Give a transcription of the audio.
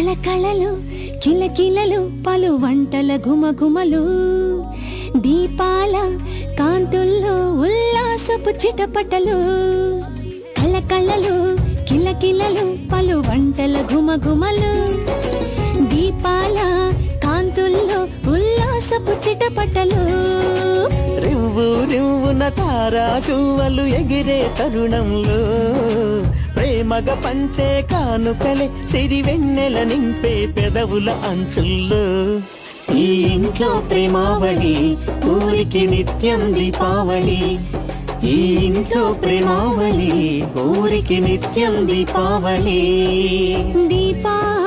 కళకళలు కిలకిలలు పలు వంటల ఘుమఘుమలు దీపాల కాంతుల్లో ఉల్లాసపు చిటపటలు కళకళలు కిలకిలలు పలు వంటల ఘుమఘుమలు దీపాల కాంతుల్లో ఉల్లాసపు చిటపటలు రివ్వు రివ్వున తారా చువ్వలు ఎగిరే తరుణంలో ప్రేమగ పంచే కానుకలే సిరి వెన్నెల నింపే పెదవుల అంచుల్లో ఈ ఇంట్లో ప్రేమావళి ఊరికి నిత్యం దీపావళి ఈ ఇంట్లో ప్రేమావళి ఊరికి నిత్యం దీపావళి దీపావళి